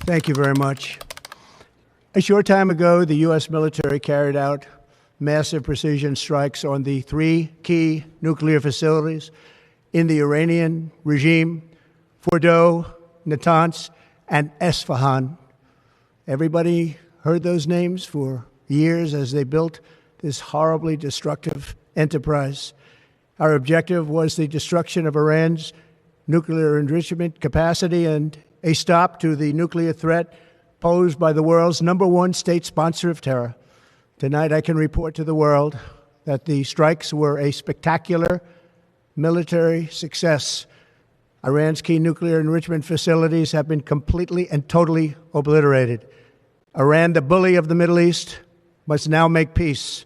Thank you very much. A short time ago, the U.S. military carried out massive precision strikes on the three key nuclear facilities in the Iranian regime: Fordow, Natanz, and Esfahan. Everybody heard those names for years as they built this horribly destructive enterprise. Our objective was the destruction of Iran's nuclear enrichment capacity and a stop to the nuclear threat posed by the world's #1 state sponsor of terror. Tonight, I can report to the world that the strikes were a spectacular military success. Iran's key nuclear enrichment facilities have been completely and totally obliterated. Iran, the bully of the Middle East, must now make peace.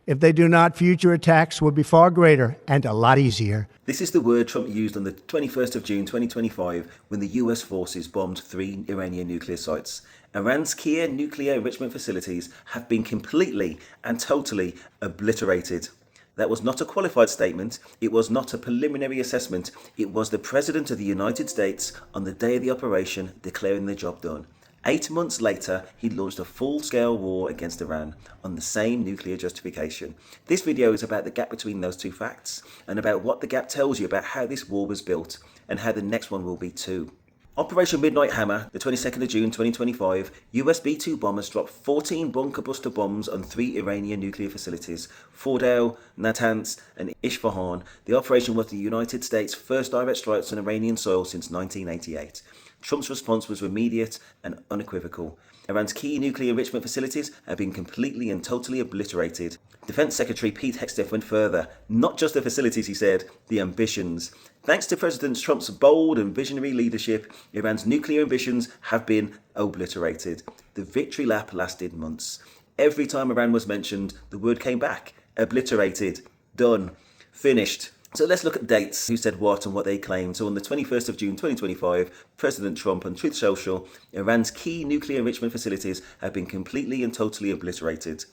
If they do not, future attacks will be far greater and a lot easier. This is the word Trump used on the 21st of June 2025 when the US forces bombed 3 Iranian nuclear sites. Iran's key nuclear enrichment facilities have been completely and totally obliterated. That was not a qualified statement. It was not a preliminary assessment. It was the President of the United States on the day of the operation declaring the job done. 8 months later, he launched a full-scale war against Iran on the same nuclear justification. This video is about the gap between those two facts and about what the gap tells you about how this war was built and how the next one will be too. Operation Midnight Hammer, the 22nd of June 2025, US B-2 bombers dropped 14 bunker buster bombs on 3 Iranian nuclear facilities, Fordow, Natanz and Isfahan. The operation was the United States' first direct strikes on Iranian soil since 1988. Trump's response was immediate and unequivocal. Iran's key nuclear enrichment facilities have been completely and totally obliterated. Defense Secretary Pete Hegseth went further. Not just the facilities, he said, the ambitions. Thanks to President Trump's bold and visionary leadership, Iran's nuclear ambitions have been obliterated. The victory lap lasted months. Every time Iran was mentioned, the word came back. Obliterated. Done. Finished. So let's look at dates, who said what and what they claimed. So on the 21st of June 2025, President Trump on Truth Social, Iran's key nuclear enrichment facilities have been completely and totally obliterated.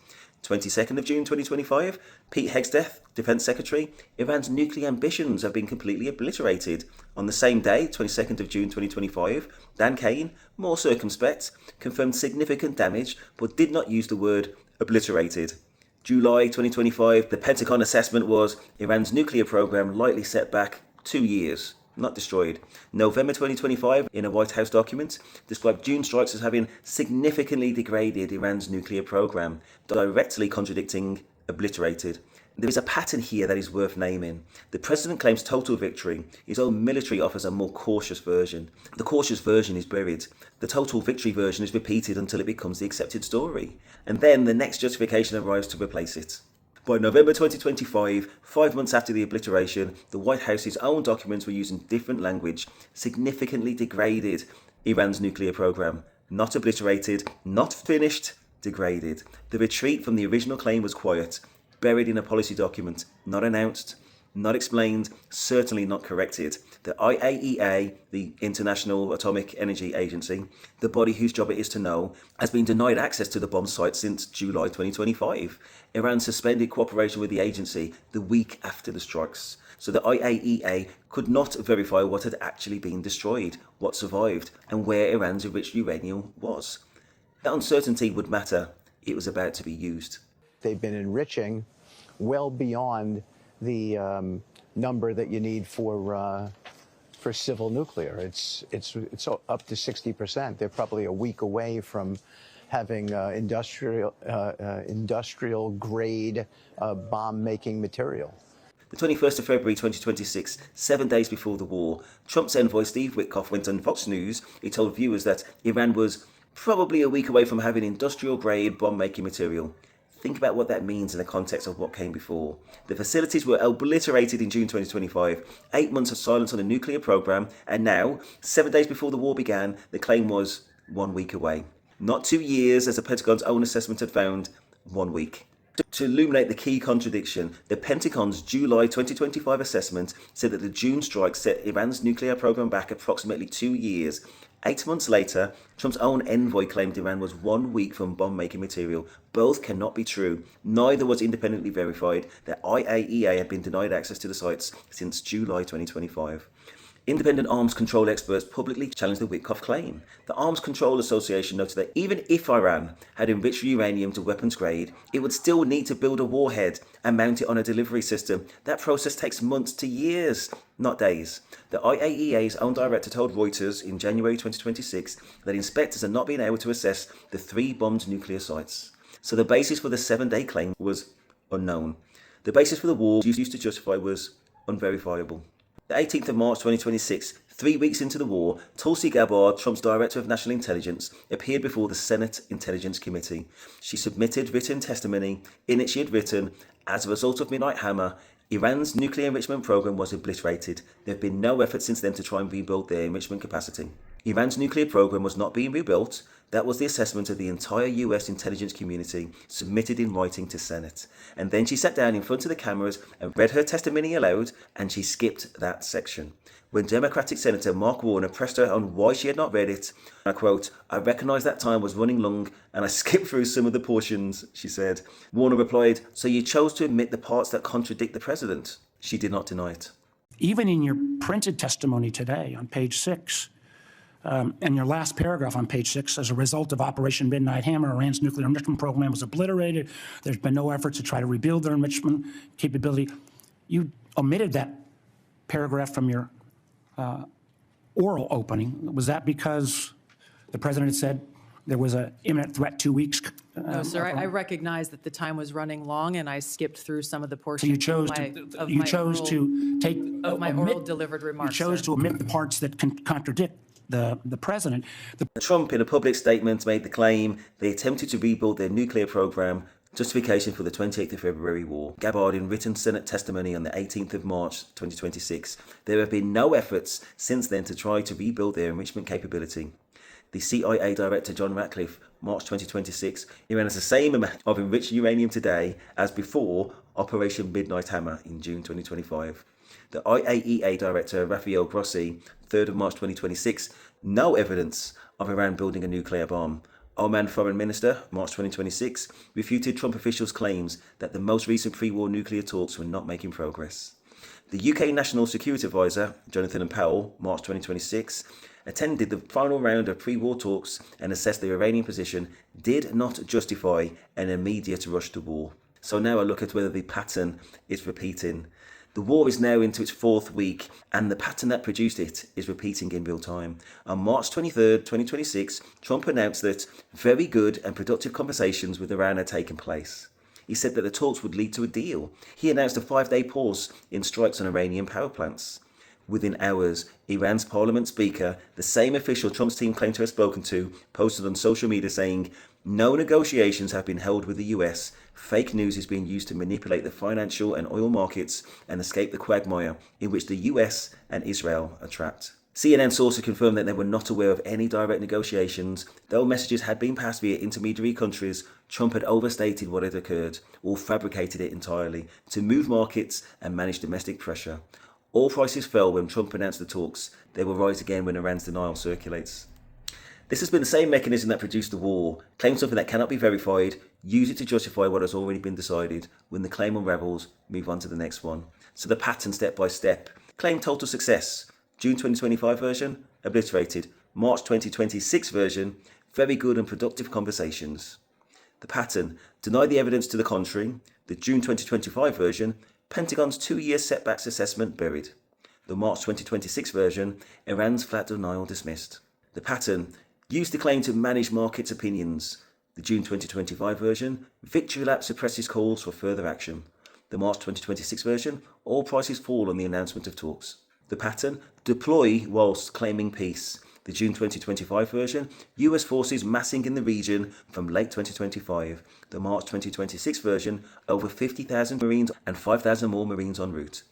22nd of June 2025, Pete Hegseth, Defense Secretary, Iran's nuclear ambitions have been completely obliterated. On the same day, 22nd of June 2025, Dan Kane, more circumspect, confirmed significant damage but did not use the word obliterated. July 2025, the Pentagon assessment was Iran's nuclear program lightly set back 2 years, not destroyed. November 2025, in a White House document, described June strikes as having significantly degraded Iran's nuclear program, directly contradicting obliterated. There is a pattern here that is worth naming. The president claims total victory. His own military offers a more cautious version. The cautious version is buried. The total victory version is repeated until it becomes the accepted story. And then the next justification arrives to replace it. By November 2025, 5 months after the obliteration, the White House's own documents were using different language, significantly degraded Iran's nuclear program. Not obliterated, not finished, degraded. The retreat from the original claim was quiet. Buried in a policy document, not announced, not explained, certainly not corrected. The IAEA, the International Atomic Energy Agency, the body whose job it is to know, has been denied access to the bomb site since July 2025. Iran suspended cooperation with the agency the week after the strikes. So the IAEA could not verify what had actually been destroyed, what survived, and where Iran's enriched uranium was. That uncertainty would matter. It was about to be used. They've been enriching well beyond the number that you need for civil nuclear. It's up to 60%. They're probably a week away from having industrial grade bomb making material. The 21st of February 2026, 7 days before the war, Trump's envoy Steve Witkoff went on Fox News. He told viewers that Iran was probably a week away from having industrial grade bomb making material. Think about what that means in the context of what came before. The facilities were obliterated in June 2025, 8 months of silence on the nuclear program, and now, 7 days before the war began, the claim was 1 week away. Not 2 years, as the Pentagon's own assessment had found, 1 week. To illuminate the key contradiction, the Pentagon's July 2025 assessment said that the June strike set Iran's nuclear program back approximately 2 years. 8 months later, Trump's own envoy claimed Iran was 1 week from bomb-making material. Both cannot be true. Neither was independently verified. The IAEA had been denied access to the sites since July 2025. Independent arms control experts publicly challenged the Witkoff claim. The Arms Control Association noted that even if Iran had enriched uranium to weapons grade, it would still need to build a warhead and mount it on a delivery system. That process takes months to years, not days. The IAEA's own director told Reuters in January 2026 that inspectors are not being able to assess the 3 bombed nuclear sites. So the basis for the 7-day claim was unknown. The basis for the war used to justify was unverifiable. The 18th of March 2026, 3 weeks into the war, Tulsi Gabbard, Trump's Director of National Intelligence, appeared before the Senate Intelligence Committee. She submitted written testimony. In it she had written, as a result of Midnight Hammer, Iran's nuclear enrichment program was obliterated. There have been no efforts since then to try and rebuild their enrichment capacity. Iran's nuclear program was not being rebuilt. That was the assessment of the entire US intelligence community, submitted in writing to Senate. And then she sat down in front of the cameras and read her testimony aloud, and she skipped that section. When Democratic Senator Mark Warner pressed her on why she had not read it, I quote, "I recognised that time was running long and I skipped through some of the portions," she said. Warner replied, "So you chose to omit the parts that contradict the president?" She did not deny it. Even in your printed testimony today on page 6, and your last paragraph on page 6, as a result of Operation Midnight Hammer, Iran's nuclear enrichment program was obliterated. There's been no effort to try to rebuild their enrichment capability. You omitted that paragraph from your oral opening. Was that because the president had said there was an imminent threat 2 weeks? No, sir. I recognize that the time was running long, and I skipped through some of the portions So you chose to take my oral delivered remarks. You chose to omit the parts that can contradict the president. Trump, in a public statement, made the claim they attempted to rebuild their nuclear program, justification for the 28th of February war. Gabbard, in written Senate testimony on the 18th of March 2026, there have been no efforts since then to try to rebuild their enrichment capability. The CIA Director John Ratcliffe, March 2026, Iran has the same amount of enriched uranium today as before Operation Midnight Hammer in June 2025. The IAEA Director Rafael Grossi, 3rd of March 2026, no evidence of Iran building a nuclear bomb. Oman Foreign Minister, March 2026, refuted Trump officials' claims that the most recent pre-war nuclear talks were not making progress. The UK National Security Advisor, Jonathan Powell, March 2026, attended the final round of pre-war talks and assessed the Iranian position did not justify an immediate rush to war. So now I look at whether the pattern is repeating. The war is now into its 4th week, and the pattern that produced it is repeating in real time. On March 23rd, 2026, Trump announced that very good and productive conversations with Iran had taken place. He said that the talks would lead to a deal. He announced a 5-day pause in strikes on Iranian power plants. Within hours, Iran's parliament speaker, the same official Trump's team claimed to have spoken to, posted on social media saying, "No negotiations have been held with the US. Fake news is being used to manipulate the financial and oil markets and escape the quagmire in which the US and Israel are trapped." CNN sources confirmed that they were not aware of any direct negotiations. Though messages had been passed via intermediary countries, Trump had overstated what had occurred, or fabricated it entirely, to move markets and manage domestic pressure. Oil prices fell when Trump announced the talks. They will rise again when Iran's denial circulates. This has been the same mechanism that produced the war. Claim something that cannot be verified, use it to justify what has already been decided. When the claim unravels, move on to the next one. So the pattern step by step. Claim total success. June 2025 version, obliterated. March 2026 version, very good and productive conversations. The pattern, deny the evidence to the contrary. The June 2025 version, Pentagon's 2-year setbacks assessment buried. The March 2026 version, Iran's flat denial dismissed. The pattern, use the claim to manage markets' opinions. The June 2025 version, victory lap suppresses calls for further action. The March 2026 version, oil prices fall on the announcement of talks. The pattern, deploy whilst claiming peace. The June 2025 version, US forces massing in the region from late 2025. The March 2026 version, over 50,000 Marines and 5,000 more Marines en route.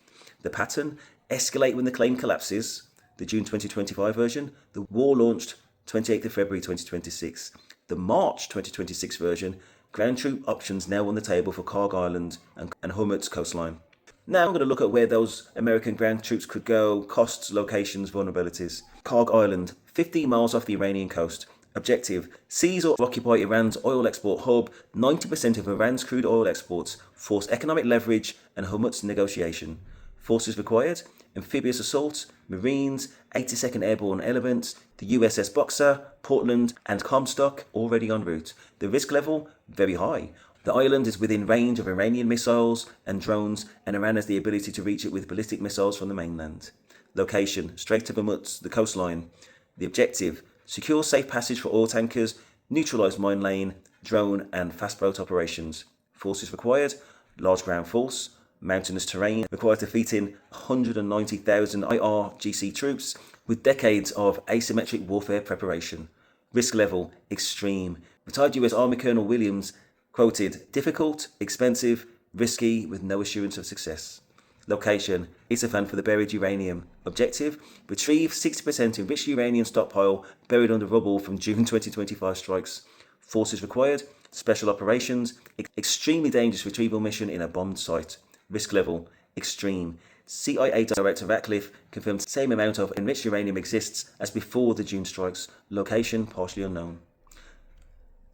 The pattern, escalate when the claim collapses. The June 2025 version, the war launched 28th of February 2026. The March 2026 version, ground troop options now on the table for Karg Island and Hormuz coastline. Now I'm going to look at where those American ground troops could go, costs, locations, vulnerabilities. Karg Island, 15 miles off the Iranian coast. Objective, seize or occupy Iran's oil export hub. 90% of Iran's crude oil exports. Force economic leverage and Hormuz negotiation. Forces required, amphibious assault, Marines, 82nd Airborne Elements, the USS Boxer, Portland, and Comstock already en route. The risk level, very high. The island is within range of Iranian missiles and drones, and Iran has the ability to reach it with ballistic missiles from the mainland. Location, Strait of Hormuz, the coastline. The objective, secure safe passage for oil tankers, neutralise mine lane, drone and fast boat operations. Forces required, large ground force, mountainous terrain, required defeating 190,000 IRGC troops with decades of asymmetric warfare preparation. Risk level, extreme. Retired US Army Colonel Williams quoted, difficult, expensive, risky, with no assurance of success. Location, Isfahan for the buried uranium. Objective, retrieve 60% enriched uranium stockpile buried under rubble from June 2025 strikes. Forces required, special operations, extremely dangerous retrieval mission in a bombed site. Risk level, extreme. CIA Director Ratcliffe confirmed the same amount of enriched uranium exists as before the June strikes. Location, partially unknown.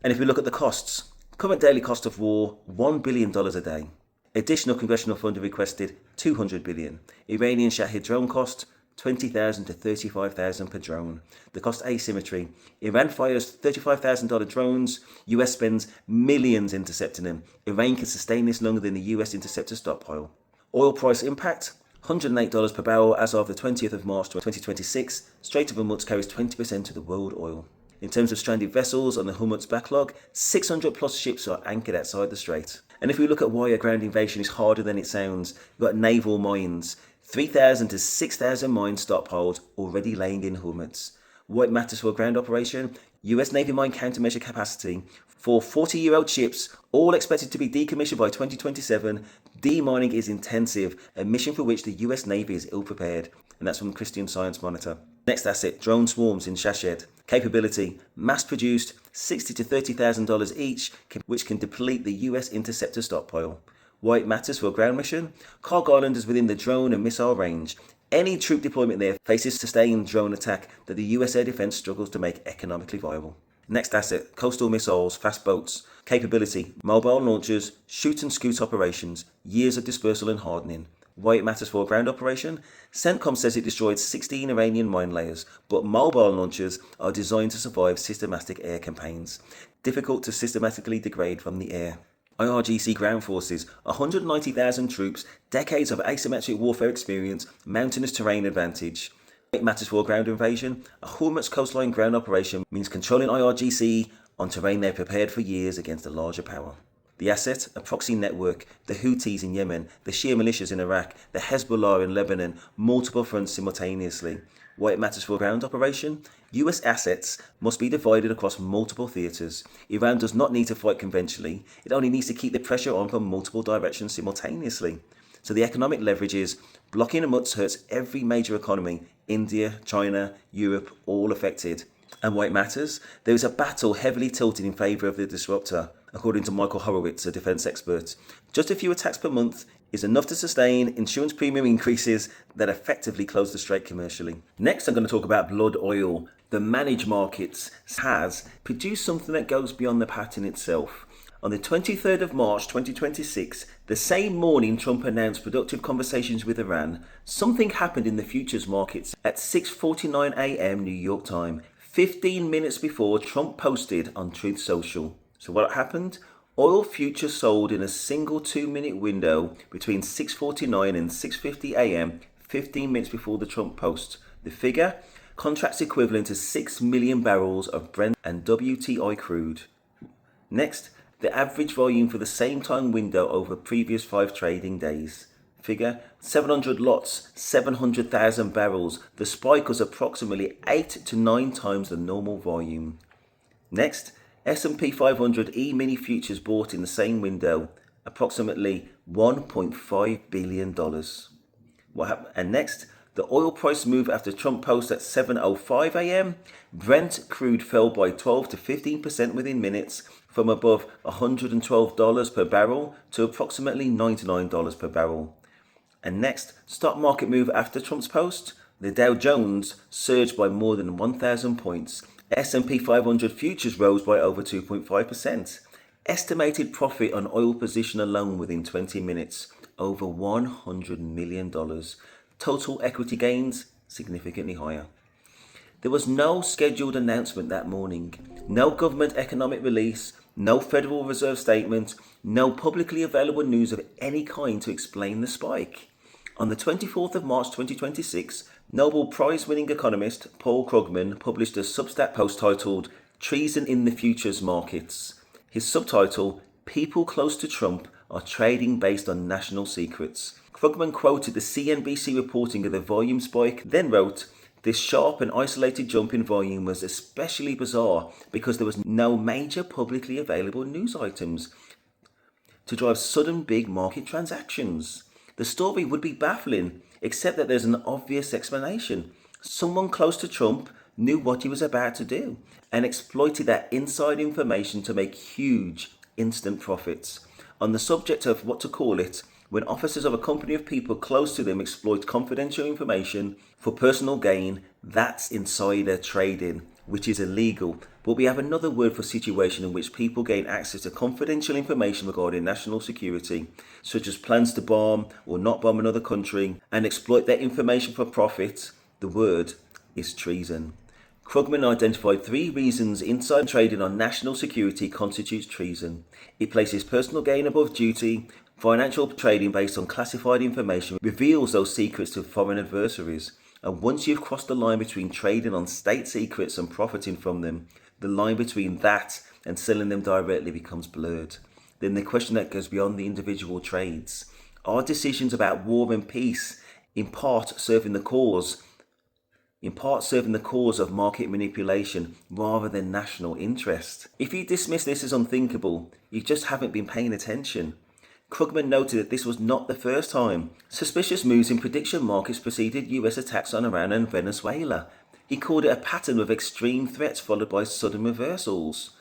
And if we look at the costs, current daily cost of war, $1 billion a day. Additional congressional funding requested, $200 billion. Iranian Shahid drone cost, $20,000 to $35,000 per drone. The cost asymmetry. Iran fires $35,000 drones. US spends millions intercepting them. Iran can sustain this longer than the US interceptor stockpile. Oil price impact, $108 per barrel as of the 20th of March 2026. Strait of Hormuz carries 20% of the world oil. In terms of stranded vessels on the Hormuz backlog, 600 plus ships are anchored outside the strait. And if we look at why a ground invasion is harder than it sounds, you've got naval mines, 3,000 to 6,000 mines stockpiled already laying in Hormuz. Why it matters for a ground operation? US Navy mine countermeasure capacity for 40-year-old ships, all expected to be decommissioned by 2027. Demining is intensive, a mission for which the US Navy is ill-prepared. And that's from Christian Science Monitor. Next asset, drone swarms in Shashed. Capability, mass-produced, $60,000 to $30,000 each, which can deplete the US interceptor stockpile. Why it matters for a ground mission? Carg Island is within the drone and missile range. Any troop deployment there faces sustained drone attack that the US air defense struggles to make economically viable. Next asset, coastal missiles, fast boats. Capability, mobile launchers, shoot and scoot operations, years of dispersal and hardening. Why it matters for a ground operation? CENTCOM says it destroyed 16 Iranian mine layers, but mobile launchers are designed to survive systematic air campaigns, difficult to systematically degrade from the air. IRGC ground forces, 190,000 troops, decades of asymmetric warfare experience, mountainous terrain advantage. It matters for a ground invasion. A Hormuz coastline ground operation means controlling IRGC on terrain they've prepared for years against a larger power. The asset, a proxy network, the Houthis in Yemen, the Shia militias in Iraq, the Hezbollah in Lebanon, multiple fronts simultaneously. Why it matters for a ground operation? US assets must be divided across multiple theatres. Iran does not need to fight conventionally. It only needs to keep the pressure on from multiple directions simultaneously. So the economic leverage is blocking Hormuz hurts every major economy, India, China, Europe, all affected. And why it matters? There is a battle heavily tilted in favour of the disruptor, according to Michael Horowitz, a defence expert. Just a few attacks per month is enough to sustain insurance premium increases that effectively close the strait commercially. Next, I'm going to talk about blood oil. The managed markets has produced something that goes beyond the pattern itself. On the 23rd of March 2026, the same morning Trump announced productive conversations with Iran, something happened in the futures markets at 6:49 a.m. New York time, 15 minutes before Trump posted on Truth Social. So what happened? Oil futures sold in a single 2-minute window between 6:49 and 6:50 a.m., 15 minutes before the Trump post. The figure? Contracts equivalent to 6 million barrels of Brent and WTI crude. Next, the average volume for the same time window over previous 5 trading days. Figure, 700 lots, 700,000 barrels. The spike was approximately 8 to 9 times the normal volume. Next, S&P 500 E-mini futures bought in the same window, approximately $1.5 billion. What happened? And next, the oil price move after Trump post at 7:05 a.m. Brent crude fell by 12 to 15% within minutes, from above $112 per barrel to approximately $99 per barrel. And next, stock market move after Trump's post. The Dow Jones surged by more than 1,000 points. S&P 500 futures rose by over 2.5%. Estimated profit on oil position alone within 20 minutes, over $100 million. Total equity gains significantly higher. There was no scheduled announcement that morning, no government economic release, no Federal Reserve statement, no publicly available news of any kind to explain the spike. On the 24th of March 2026, Nobel Prize-winning economist Paul Krugman published a Substack post titled Treason in the Futures Markets. His subtitle, People Close to Trump Are Trading Based on National Secrets. Krugman quoted the CNBC reporting of the volume spike, then wrote, this sharp and isolated jump in volume was especially bizarre because there was no major publicly available news items to drive sudden big market transactions. The story would be baffling, except that there's an obvious explanation. Someone close to Trump knew what he was about to do and exploited that inside information to make huge instant profits. On the subject of what to call it, when officers of a company of people close to them exploit confidential information for personal gain, that's insider trading, which is illegal. But we have another word for a situation in which people gain access to confidential information regarding national security, such as plans to bomb or not bomb another country, and exploit that information for profit. The word is treason. Krugman identified 3 reasons inside trading on national security constitutes treason. It places personal gain above duty. Financial trading based on classified information reveals those secrets to foreign adversaries. And once you've crossed the line between trading on state secrets and profiting from them, the line between that and selling them directly becomes blurred. Then the question that goes beyond the individual trades. Are decisions about war and peace in part serving the cause of market manipulation rather than national interest? If you dismiss this as unthinkable, you just haven't been paying attention. Krugman noted that this was not the first time suspicious moves in prediction markets preceded US attacks on Iran and Venezuela. He called it a pattern of extreme threats followed by sudden reversals.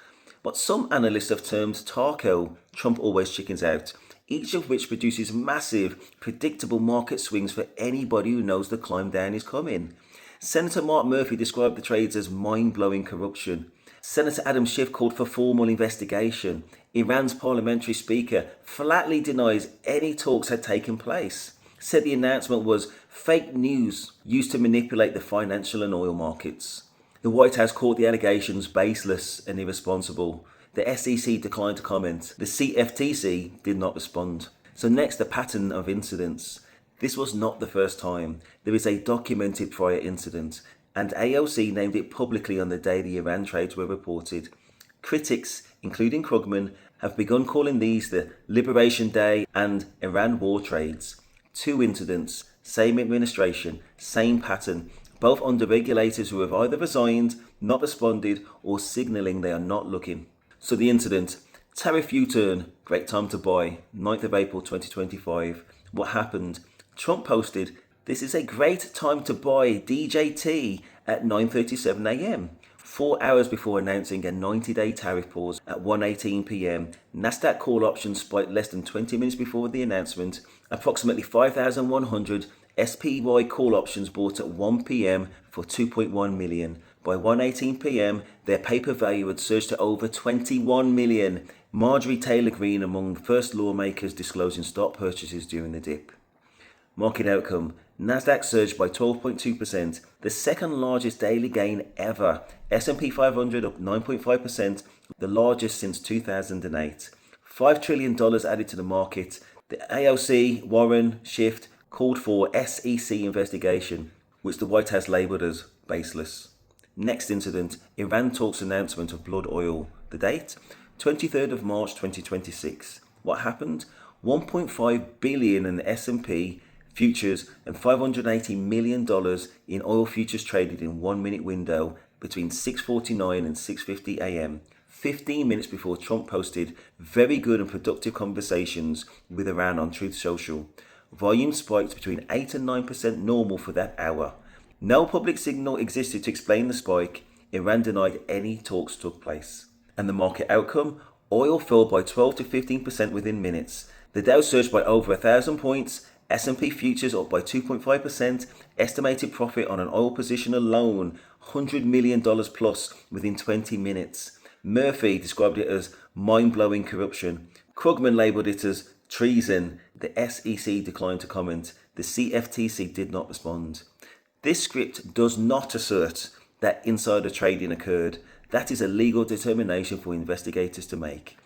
What some analysts have termed TARCO, Trump always chickens out, each of which produces massive, predictable market swings for anybody who knows the climb down is coming. Senator Mark Murphy described the trades as mind-blowing corruption. Senator Adam Schiff called for formal investigation. Iran's parliamentary speaker flatly denies any talks had taken place. Said the announcement was fake news used to manipulate the financial and oil markets. The White House called the allegations baseless and irresponsible. The SEC declined to comment. The CFTC did not respond. So next, the pattern of incidents. This was not the first time. There is a documented prior incident, and AOC named it publicly on the day the Iran trades were reported. Critics, including Krugman, have begun calling these the Liberation Day and Iran war trades. 2 incidents, same administration, same pattern, both under regulators who have either resigned, not responded, or signalling they are not looking. So the incident, tariff U-turn, great time to buy, 9th of April 2025. What happened? Trump posted, this is a great time to buy DJT at 9:37 a.m. 4 hours before announcing a 90-day tariff pause at 1:18 p.m. Nasdaq call options spiked less than 20 minutes before the announcement. Approximately 5,100 SPY call options bought at 1 p.m. for 2.1 million. By 1:18 p.m., their paper value had surged to over 21 million. Marjorie Taylor Greene among first lawmakers disclosing stock purchases during the dip. Market outcome. Nasdaq surged by 12.2%, the second largest daily gain ever. S&P 500 up 9.5%, the largest since 2008. $5 trillion added to the market. The AOC, Warren, Schiff called for SEC investigation, which the White House labelled as baseless. Next incident, Iran talks announcement of blood oil. The date? 23rd of March 2026. What happened? 1.5 billion in the S&P futures and $580 million in oil futures traded in 1 minute window between 6:49 and 6:50 a.m. 15 minutes before Trump posted very good and productive conversations with Iran on Truth Social. Volume spiked between 8 and 9% normal for that hour. No public signal existed to explain the spike. Iran denied any talks took place. And the market outcome? Oil fell by 12 to 15% within minutes. The Dow surged by over 1,000 points. S&P futures up by 2.5%, estimated profit on an oil position alone, $100 million plus within 20 minutes. Murphy described it as mind-blowing corruption. Krugman labelled it as treason. The SEC declined to comment. The CFTC did not respond. This script does not assert that insider trading occurred. That is a legal determination for investigators to make.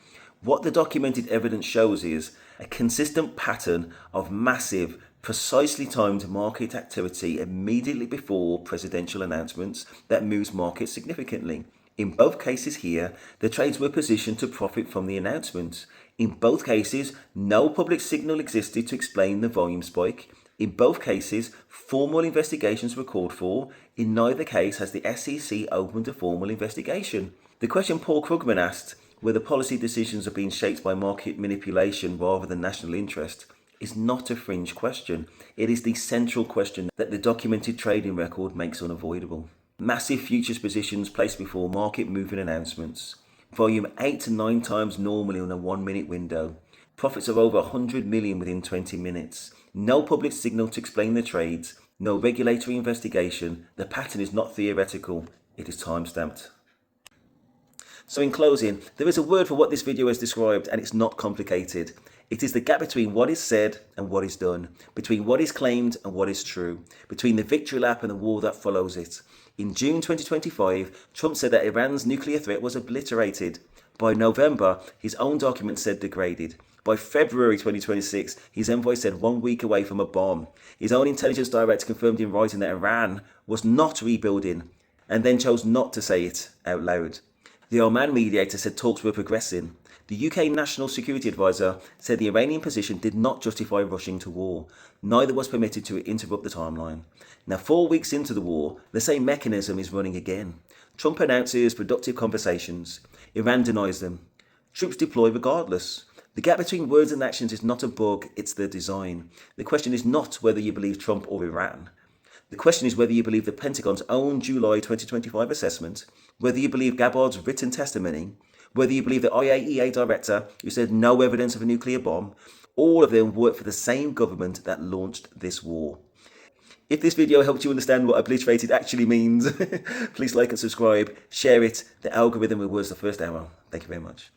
What the documented evidence shows is a consistent pattern of massive, precisely timed market activity immediately before presidential announcements that moves markets significantly. In both cases here, the trades were positioned to profit from the announcement. In both cases, no public signal existed to explain the volume spike. In both cases, formal investigations were called for. In neither case has the SEC opened a formal investigation. The question Paul Krugman asked, whether policy decisions are being shaped by market manipulation rather than national interest, is not a fringe question. It is the central question that the documented trading record makes unavoidable. Massive futures positions placed before market moving announcements. Volume 8 to 9 times normally in a 1 minute window. Profits of over 100 million within 20 minutes. No public signal to explain the trades. No regulatory investigation. The pattern is not theoretical. It is time-stamped. So in closing, there is a word for what this video has described, and it's not complicated. It is the gap between what is said and what is done, between what is claimed and what is true, between the victory lap and the war that follows it. In June 2025, Trump said that Iran's nuclear threat was obliterated. By November, his own document said degraded. By February 2026, his envoy said 1 week away from a bomb. His own intelligence director confirmed in writing that Iran was not rebuilding, and then chose not to say it out loud. The Oman mediator said talks were progressing. The UK National Security Advisor said the Iranian position did not justify rushing to war. Neither was permitted to interrupt the timeline. Now, 4 weeks into the war, the same mechanism is running again. Trump announces productive conversations. Iran denies them. Troops deploy regardless. The gap between words and actions is not a bug, it's the design. The question is not whether you believe Trump or Iran. The question is whether you believe the Pentagon's own July 2025 assessment, whether you believe Gabbard's written testimony, whether you believe the IAEA director who said no evidence of a nuclear bomb. All of them work for the same government that launched this war. If this video helped you understand what obliterated actually means, please like and subscribe, share it. The algorithm rewards the first arrow. Thank you very much.